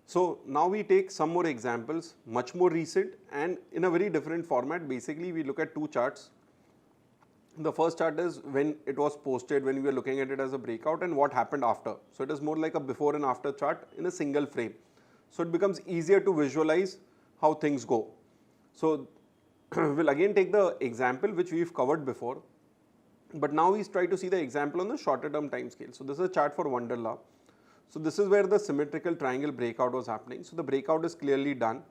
So now we take some more examples, much more recent and in a very different format. Basically, we look at two charts. The first chart is when it was posted, when we were looking at it as a breakout, and what happened after. So it is more like a before and after chart in a single frame. So it becomes easier to visualize how things go. So we'll again take the example which we've covered before, but now we try to see the example on the shorter term time scale. So this is a chart for WONDERLA. So this is where the symmetrical triangle breakout was happening. So the breakout is clearly done.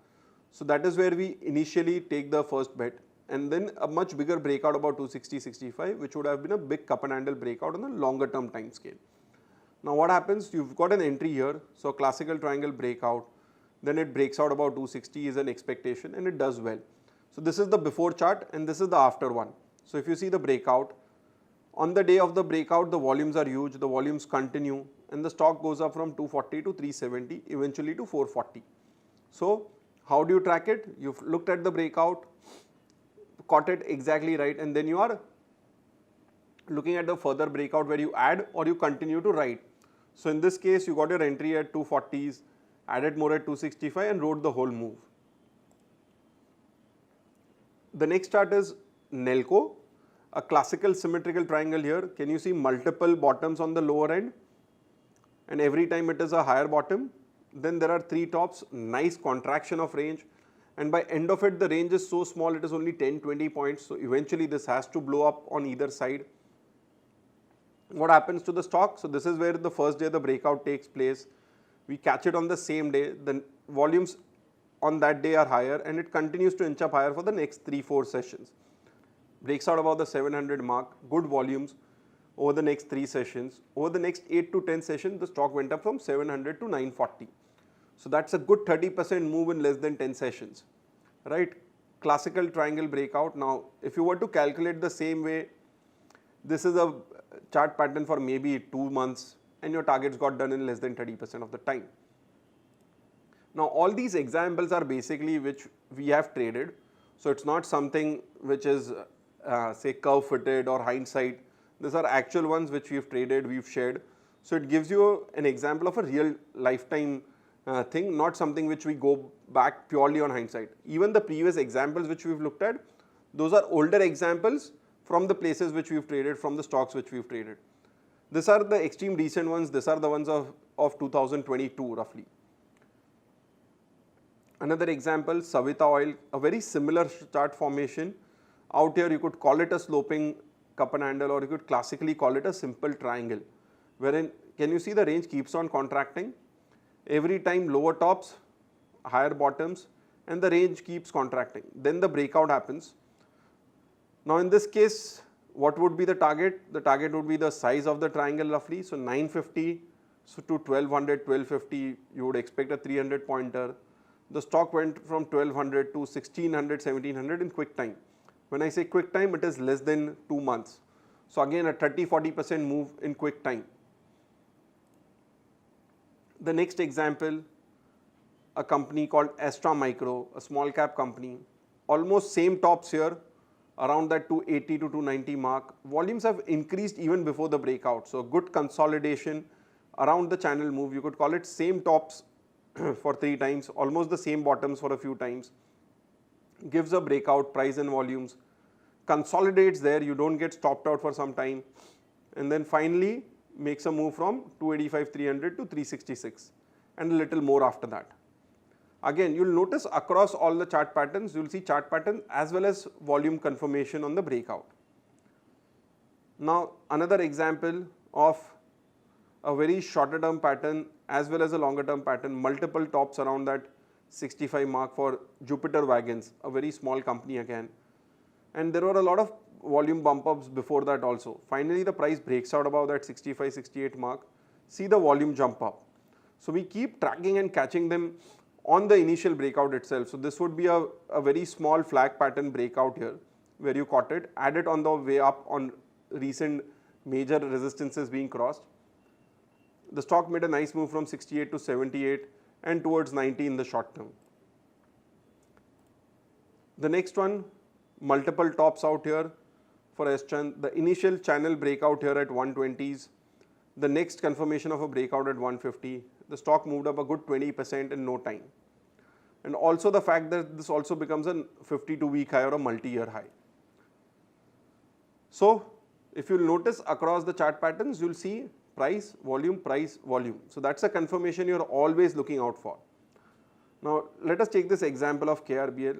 So that is where we initially take the first bet, and then a much bigger breakout about 260.65, which would have been a big cup and handle breakout on the longer term time scale. Now what happens, you've got an entry here, so classical triangle breakout, then it breaks out about 260 is an expectation and it does well. So this is the before chart and this is the after one. So if you see the breakout, on the day of the breakout the volumes are huge, the volumes continue and the stock goes up from 240 to 370, eventually to 440. So how do you track it? You've looked at the breakout, caught it exactly right, and then you are looking at the further breakout where you add or you continue to ride. So in this case, you got your entry at 240s, added more at 265 and rode the whole move. The next chart is NELCO, a classical symmetrical triangle here. Can you see multiple bottoms on the lower end? And every time it is a higher bottom. Then there are three tops, nice contraction of range. And by end of it, the range is so small, it is only 10-20 points. So eventually this has to blow up on either side. What happens to the stock? So this is where the first day the breakout takes place. We catch it on the same day. The volumes on that day are higher and it continues to inch up higher for the next 3-4 sessions. Breaks out about the 700 mark, good volumes over the next 3 sessions. Over the next 8 to 10 sessions, the stock went up from 700 to 940. So that's a good 30% move in less than 10 sessions, right? Classical triangle breakout. Now, if you were to calculate the same way, this is a chart pattern for maybe 2 months and your targets got done in less than 30% of the time. Now, all these examples are basically which we have traded. So it's not something which is say curve fitted or hindsight. These are actual ones which we've traded, we've shared. So it gives you an example of a real lifetime thing, not something which we go back purely on hindsight. Even the previous examples which we've looked at, those are older examples from the places which we've traded, from the stocks which we've traded. These are the extreme recent ones. These are the ones of 2022 roughly. Another example, Savita Oil, a very similar chart formation. Out here you could call it a sloping cup and handle or you could classically call it a simple triangle, wherein can you see the range keeps on contracting? Every time lower tops, higher bottoms, and the range keeps contracting. Then the breakout happens. Now in this case, what would be the target? The target would be the size of the triangle roughly. So 950 so to 1200, 1250, you would expect a 300 pointer. The stock went from 1200 to 1600, 1700 in quick time. When I say quick time, it is less than 2 months. So again, a 30-40% move in quick time. The next example, a company called ASTRA Micro, a small cap company, almost same tops here, around that 280 to 290 mark. Volumes have increased even before the breakout. So good consolidation around the channel move. You could call it same tops for 3 times, almost the same bottoms for a few times. Gives a breakout, price and volumes, consolidates there, you don't get stopped out for some time, and then finally makes a move from 285, 300 to 366 and a little more after that. Again, you'll notice across all the chart patterns, you'll see chart pattern as well as volume confirmation on the breakout. Now, another example of a very shorter term pattern as well as a longer term pattern, multiple tops around that 65 mark for Jupiter Wagons, a very small company again. And there were a lot of volume bump ups before that also. Finally, the price breaks out above that 65, 68 mark. See the volume jump up. So we keep tracking and catching them on the initial breakout itself. So this would be a very small flag pattern breakout here where you caught it, add it on the way up on recent major resistances being crossed. The stock made a nice move from 68 to 78 and towards 90 in the short term. The next one, multiple tops out here for S-Chan. The initial channel breakout here at 120s. The next confirmation of a breakout at 150. the stock moved up a good 20% in no time. And also the fact that this also becomes a 52-week high or a multi-year high. So if you'll notice across the chart patterns, you'll see price, volume, price, volume. So that's a confirmation you're always looking out for. Now let us take this example of KRBL.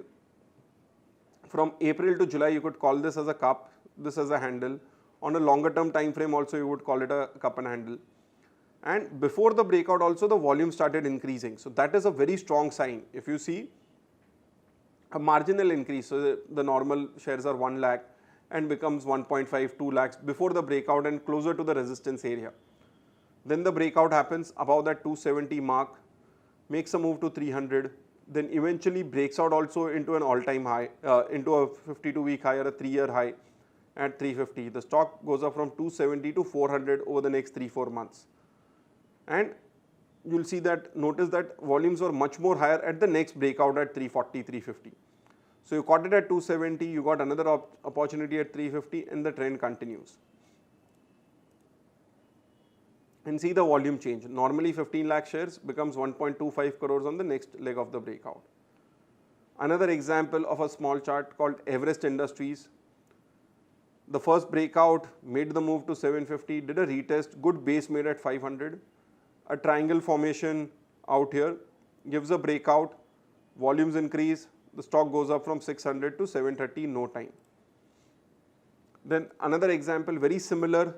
From April to July, you could call this as a cup, this as a handle. On a longer term time frame also, you would call it a cup and handle. And before the breakout also, the volume started increasing. So that is a very strong sign. If you see a marginal increase, so the normal shares are 1 lakh and becomes 1.5, 2 lakhs before the breakout and closer to the resistance area. Then the breakout happens above that 270 mark, makes a move to 300, then eventually breaks out also into an all-time high, into a 52-week high or a 3-year high at 350. The stock goes up from 270 to 400 over the next 3-4 months. And you'll see that, notice that volumes were much more higher at the next breakout at 340, 350. So you caught it at 270, you got another opportunity at 350 and the trend continues. And see the volume change. Normally 15 lakh shares becomes 1.25 crores on the next leg of the breakout. Another example of a small chart called Everest Industries. The first breakout made the move to 750, did a retest, good base made at 500. A triangle formation out here gives a breakout, volumes increase, the stock goes up from 600 to 730 in no time. Then another example, very similar,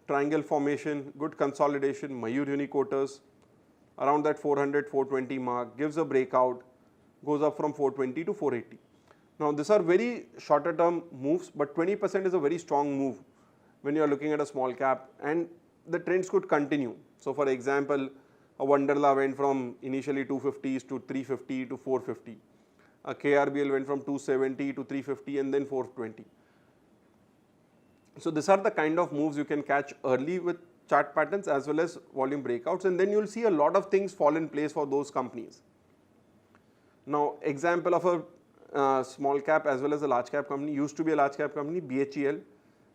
triangle formation, good consolidation, Mayur Uniquoters, around that 400, 420 mark, gives a breakout, goes up from 420 to 480. Now these are very shorter term moves, but 20% is a very strong move when you are looking at a small cap, and the trends could continue. So for example, a WONDERLA went from initially 250s to 350 to 450. A KRBL went from 270 to 350 and then 420. So these are the kind of moves you can catch early with chart patterns as well as volume breakouts, and then you'll see a lot of things fall in place for those companies. Now example of a small cap as well as a large cap company, used to be a large cap company, BHEL,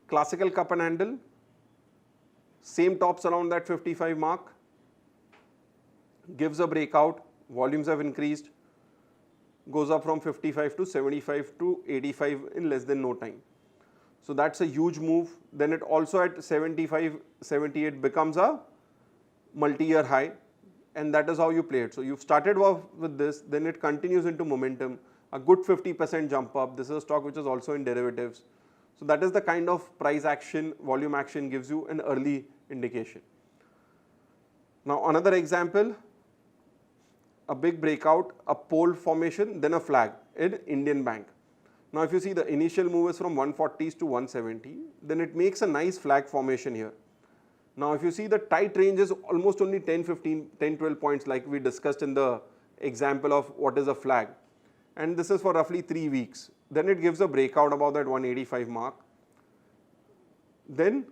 classical cup and handle, same tops around that 55 mark, gives a breakout, volumes have increased, goes up from 55 to 75 to 85 in less than no time. So that's a huge move. Then it also at 75, 78 becomes a multi-year high, and that is how you play it. So you've started off with this, then it continues into momentum, a good 50% jump up. This is a stock which is also in derivatives. So that is the kind of price action, volume action gives you an early indication. Now another example, a big breakout, a pole formation, then a flag in Indian Bank. Now if you see the initial move is from 140s to 170, then it makes a nice flag formation here. Now if you see the tight range is almost only 10, 15, 10, 12 points like we discussed in the example of what is a flag. And this is for roughly 3 weeks. Then it gives a breakout above that 185 mark. Then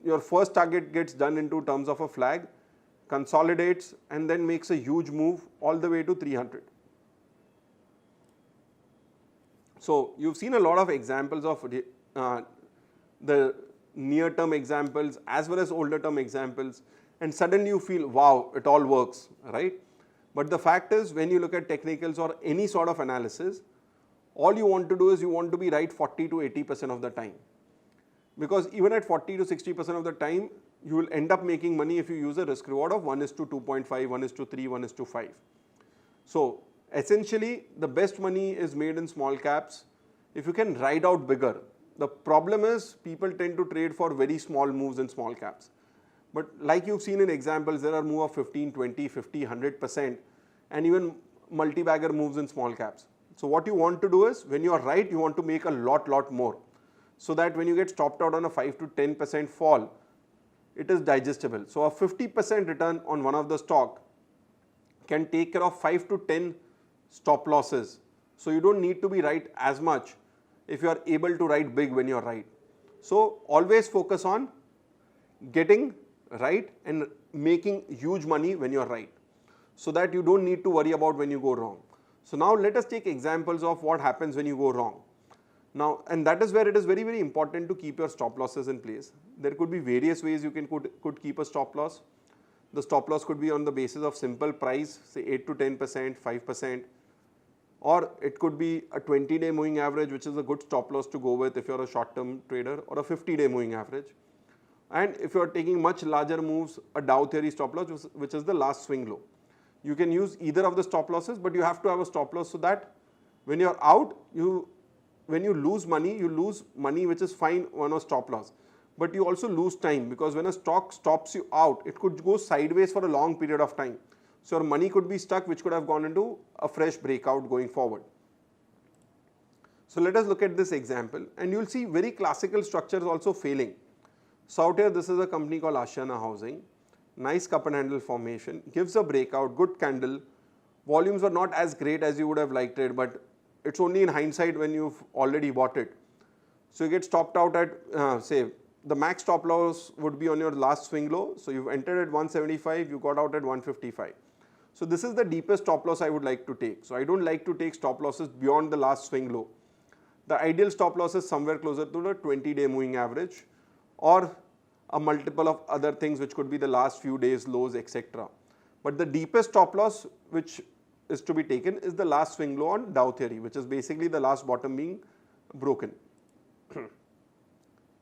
your first target gets done into terms of a flag, consolidates and then makes a huge move all the way to 300. So you've seen a lot of examples of the near term examples as well as older term examples, and suddenly you feel, wow, it all works, right? But the fact is, when you look at technicals or any sort of analysis, all you want to do is you want to be right 40 to 80% of the time. Because even at 40 to 60% of the time, you will end up making money if you use a risk reward of 1:2.5, 1:3, 1:5. So essentially, the best money is made in small caps if you can ride out bigger. The problem is people tend to trade for very small moves in small caps. But like you've seen in examples, there are move of 15, 20, 50, 100% and even multi-bagger moves in small caps. So what you want to do is, when you are right, you want to make a lot more, so that when you get stopped out on a 5 to 10% fall, it is digestible. So a 50% return on one of the stock can take care of 5 to 10 stop losses. So you don't need to be right as much if you are able to ride big when you are right. So always focus on getting right and making huge money when you are right, so that you don't need to worry about when you go wrong. So now let us take examples of what happens when you go wrong. Now, and that is where it is very important to keep your stop losses in place. There could be various ways you could keep a stop loss. The stop loss could be on the basis of simple price, say 8 to 10%, 5%, or it could be a 20-day moving average, which is a good stop loss to go with if you're a short-term trader, or a 50-day moving average. And if you're taking much larger moves, a Dow theory stop loss, which is the last swing low. You can use either of the stop losses, but you have to have a stop loss so that when you're out, when you lose money which is fine on a stop loss. But you also lose time, because when a stock stops you out, it could go sideways for a long period of time. So your money could be stuck, which could have gone into a fresh breakout going forward. So let us look at this example, and you'll see very classical structures also failing. So out here, this is a company called Ashiana Housing. Nice cup and handle formation, gives a breakout, good candle. Volumes were not as great as you would have liked it, but it's only in hindsight when you've already bought it. So you get stopped out at, say, the max stop loss would be on your last swing low. So you've entered at 175, you got out at 155. So this is the deepest stop loss I would like to take. So I don't like to take stop losses beyond the last swing low. The ideal stop loss is somewhere closer to the 20-day moving average, or a multiple of other things, which could be the last few days lows, etc. But the deepest stop loss which is to be taken is the last swing low on Dow theory, which is basically the last bottom being broken.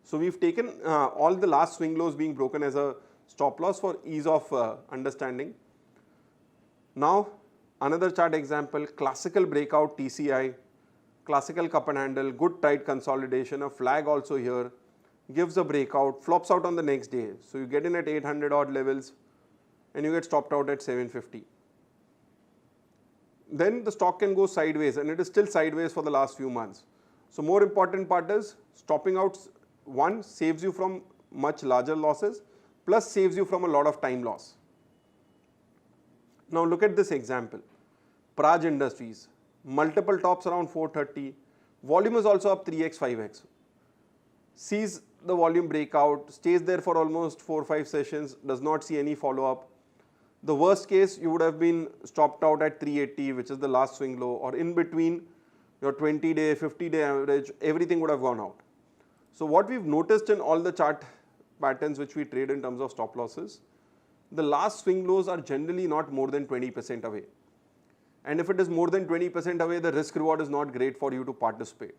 So we've taken all the last swing lows being broken as a stop loss for ease of understanding. Now another chart example, classical breakout TCI, classical cup and handle, good tight consolidation, a flag also here, gives a breakout, flops out on the next day. So you get in at 800 odd levels and you get stopped out at 750. Then the stock can go sideways, and it is still sideways for the last few months. So more important part is stopping out, one, saves you from much larger losses, plus saves you from a lot of time loss. Now look at this example, Praj Industries, multiple tops around 430, volume is also up 3x, 5x. Sees the volume breakout, stays there for almost 4 or 5 sessions, does not see any follow-up. The worst case, you would have been stopped out at 380, which is the last swing low, or in between your 20-day, 50-day average, everything would have gone out. So what we've noticed in all the chart patterns which we trade in terms of stop losses, the last swing lows are generally not more than 20% away. And if it is more than 20% away, the risk reward is not great for you to participate.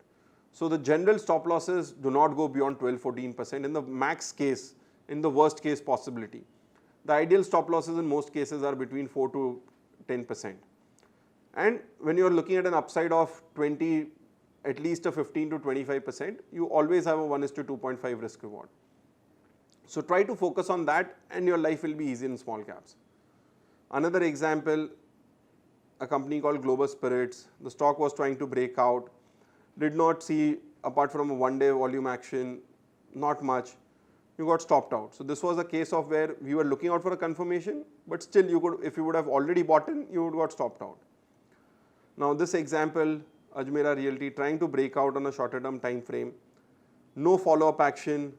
So the general stop losses do not go beyond 12-14% in the max case, in the worst case possibility. The ideal stop losses in most cases are between 4 to 10%. And when you are looking at an upside of 20, at least a 15 to 25%, you always have a 1:2.5 risk reward. So try to focus on that and your life will be easy in small caps. Another example, a company called Global Spirits. The stock was trying to break out, did not see, apart from a one-day volume action, not much. You got stopped out. So this was a case of where we were looking out for a confirmation, but still you could, if you would have already bought in, you would got stopped out. Now this example, Ajmera Realty, trying to break out on a shorter term time frame, no follow-up action,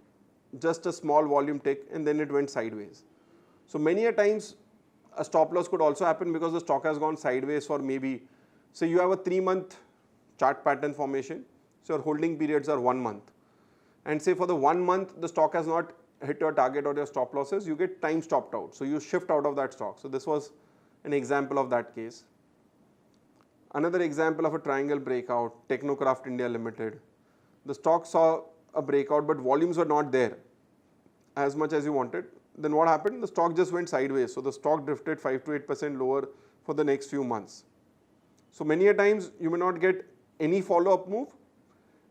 just a small volume tick, and then it went sideways. So many a times a stop loss could also happen because the stock has gone sideways for maybe, say you have a 3-month chart pattern formation, so your holding periods are 1 month. And say for the 1 month, the stock has not hit your target or your stop losses, you get time stopped out. So you shift out of that stock. So this was an example of that case. Another example of a triangle breakout, Technocraft India Limited. The stock saw a breakout, but volumes were not there as much as you wanted. Then what happened? The stock just went sideways. So the stock drifted 5 to 8% lower for the next few months. So many a times you may not get any follow-up move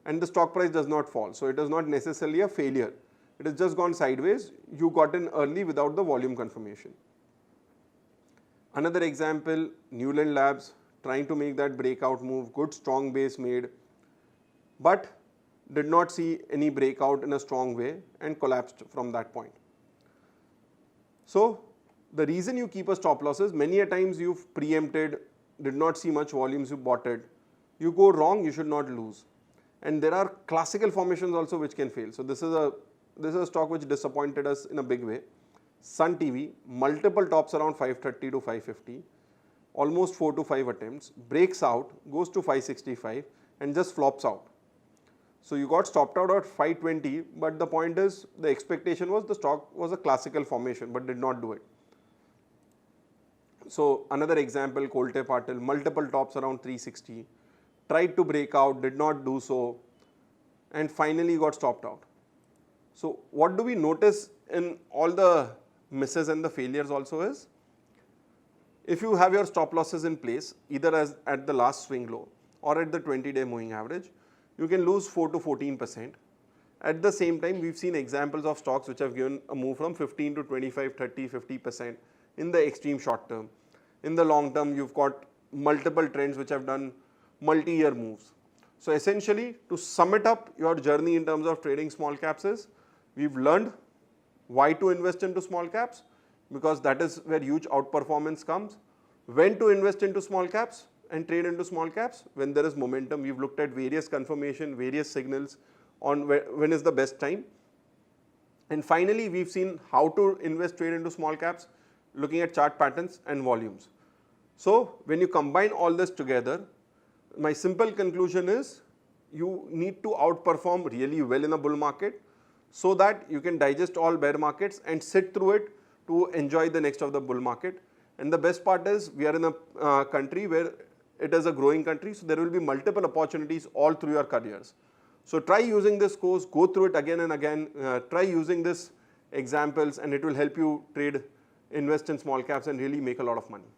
and the stock price does not fall. So it is not necessarily a failure. It has just gone sideways. You got in early without the volume confirmation. Another example, Newland Labs, trying to make that breakout move, good strong base made, but did not see any breakout in a strong way and collapsed from that point. So the reason you keep a stop loss is many a times you've preempted, did not see much volumes, you bought it. You go wrong, you should not lose. And there are classical formations also which can fail. So this is a stock which disappointed us in a big way. Sun TV, multiple tops around 530 to 550, almost 4 to 5 attempts, breaks out, goes to 565 and just flops out. So you got stopped out at 520, but the point is the expectation was the stock was a classical formation but did not do it. So another example, Colte Patil, multiple tops around 360, tried to break out, did not do so, and finally got stopped out. So what do we notice in all the misses and the failures also is, if you have your stop losses in place, either as at the last swing low or at the 20-day moving average, you can lose 4 to 14%. At the same time, we've seen examples of stocks which have given a move from 15 to 25, 30, 50% in the extreme short term. In the long term, you've got multiple trends which have done multi-year moves. So essentially, to sum it up, your journey in terms of trading small caps is, we've learned why to invest into small caps, because that is where huge outperformance comes. When to invest into small caps and trade into small caps, when there is momentum. We've looked at various confirmation, various signals on when is the best time. And finally, we've seen how to invest, trade into small caps, looking at chart patterns and volumes. So when you combine all this together, my simple conclusion is, you need to outperform really well in a bull market so that you can digest all bear markets and sit through it to enjoy the next of the bull market. And the best part is, we are in a country where it is a growing country, so there will be multiple opportunities all through your careers. So try using this course, go through it again and again, try using this examples, and it will help you trade, invest in small caps and really make a lot of money.